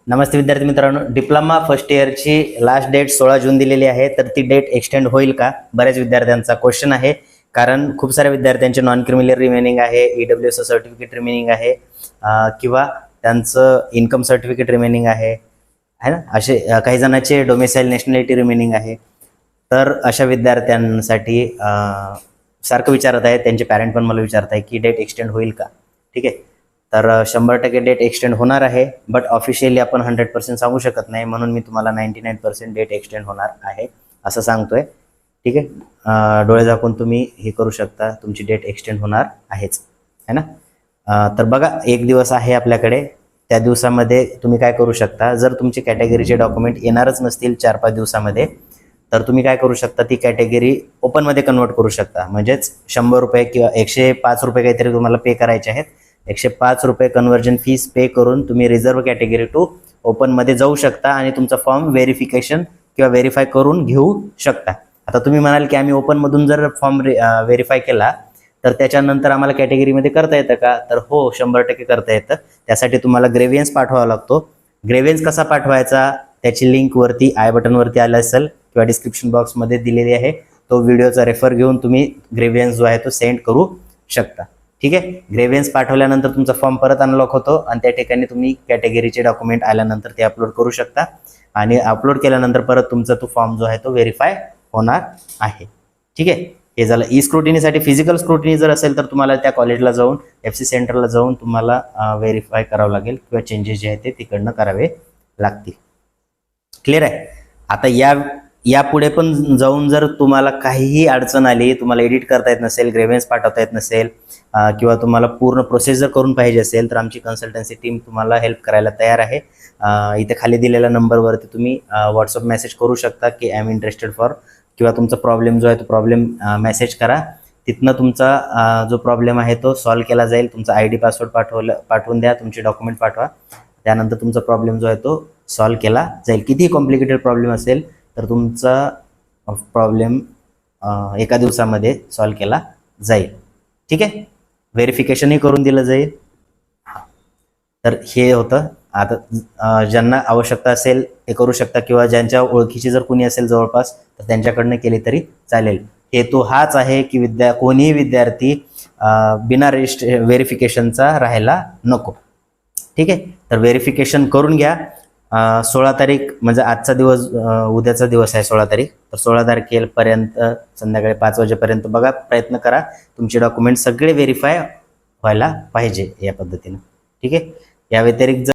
नमस्ते विद्यार्थी मित्रांनो, diploma first इयरची last date 16 जून दिलेली आहे. तर ती डेट एक्सटेंड होईल का, बऱ्याच विद्यार्थ्यांचा क्वेश्चन आहे. कारण खूप साऱ्या विद्यार्थ्यांचे नॉन क्रिमिनल रिमेनिंग आहे, EWS सर्टिफिकेट रिमेनिंग आहे, किंवा त्यांचं इन्कम सर्टिफिकेट रिमेनिंग आहे ना. असे काही जणांचे डोमेसाईल नॅशनॅलिटी रिमेनिंग आहे. तर अशा विद्यार्थ्यांसाठी सारखं विचारत आहे, त्यांचे पॅरेंट पण मला विचारत आहे की डेट एक्सटेंड होईल का. ठीक आहे, तर 100% डेट एक्सटेंड होणार आहे. बट ऑफिशियली आपण 100% सांगू शकत नाही, म्हणून मी तुम्हाला 99% डेट एक्सटेंड होणार आहे असं सांगतोय. ठीक आहे, डोळे झाकून तुम्ही हे करू शकता, तुमची डेट एक्सटेंड होणार आहेच है ना. तर बघा, एक दिवस आहे आपल्याकडे. त्या दिवसामध्ये तुम्ही काय करू शकता, जर तुमचे कॅटेगरीचे डॉक्युमेंट येणारच नसतील 4-5 दिवसामध्ये, तर तुम्ही काय करू शकता, ती कॅटेगरी ओपनमध्ये कन्वर्ट करू शकता. म्हणजेच 100 रुपये किंवा 105 रुपये काहीतरी तुम्हाला पे करायचे आहेत. 105 रुपये कन्वर्जन फीस पे करून तुम्ही रिझर्व्ह कॅटेगरी टू ओपनमध्ये जाऊ शकता आणि तुमचा फॉर्म व्हेरिफिकेशन किंवा व्हेरीफाय करून घेऊ शकता. आता तुम्ही म्हणाल की आम्ही ओपनमधून जर फॉर्म व्हेरीफाय केला तर त्याच्यानंतर आम्हाला कॅटेगरीमध्ये करता येतं का, तर हो, 100% करता येतं. त्यासाठी तुम्हाला ग्रेव्हियन्स पाठवावा लागतो. ग्रेव्हियन्स कसा पाठवायचा, त्याची लिंक वरती आय बटनवरती आलं असेल किंवा डिस्क्रिप्शन बॉक्समध्ये दिलेली आहे. तो व्हिडिओचा रेफर घेऊन तुम्ही ग्रेव्हियन्स जो आहे तो सेंड करू शकता. ठीक आहे, ग्रेव्हियन्स पाठवल्यानंतर तुमचा फॉर्म परत अनलॉक होतो आणि त्या ठिकाणी तुम्ही कॅटेगरीचे डॉक्युमेंट आल्यानंतर ते अपलोड करू शकता आणि अपलोड केल्यानंतर परत तुमचा तो फॉर्म जो आहे तो व्हेरीफाय होणार आहे. ठीक आहे, हे झालं ई स्क्रुटिनीसाठी. फिजिकल स्क्रुटिनी जर असेल तर तुम्हाला त्या कॉलेजला जाऊन FC सेंटरला जाऊन तुम्हाला व्हेरीफाय करावं लागेल किंवा चेंजेस जे आहेत ते तिकडनं करावे लागतील. क्लिअर आहे. आता यापुढे पण जाऊन जर तुम्हाला काहीही अडचण आली, तुम्हाला एडिट करता येत नसेल, ग्रेव्हियन्स पाठवता येत नसेल, किंवा तुम्हाला पूर्ण प्रोसेस जर करून पाहिजे असेल, तर आमची कन्सल्टन्सी टीम तुम्हाला हेल्प करायला तयार आहे. इथे खाली दिलेल्या नंबरवरती तुम्ही व्हॉट्सअप मेसेज करू शकता की आय एम इंटरेस्टेड फॉर, किंवा तुमचा प्रॉब्लेम जो आहे तो प्रॉब्लेम मेसेज करा. तिथनं तुमचा जो प्रॉब्लेम आहे तो सॉल्व्ह केला जाईल. तुमचा ID पासवर्ड पाठवून द्या, तुमचे डॉक्युमेंट पाठवा, त्यानंतर तुमचा प्रॉब्लेम जो आहे तो सॉल्व्ह केला जाईल. कितीही कॉम्प्लिकेटेड प्रॉब्लेम असेल तर तुमचा प्रॉब्लेम एका दिवसामध्ये सॉल्व्ह केला जाईल. ठीक आहे, व्हेरिफिकेशनही करून दिलं जाईल. तर हे होतं. आता ज्यांना आवश्यकता असेल ते करू शकता, किंवा ज्यांच्या ओळखीची जर कोणी असेल जवळपास तर त्यांच्याकडनं केली तरी चालेल. हेतू हाच आहे की कोणीही विद्यार्थी बिना व्हेरिफिकेशनचा राहायला नको. ठीक आहे, तर व्हेरिफिकेशन करून घ्या. 16 तारीख म्हणजे आजचा दिवस, उद्याचा दिवस आहे 16 तारीख. तर 16 तारखेपर्यंत संध्याकाळी 5 वाजेपर्यंत बघा, प्रयत्न करा. तुमचे डॉक्युमेंट सगळे व्हेरीफाय व्हायला पाहिजे या पद्धतीनं. ठीक आहे, या व्यतिरिक्त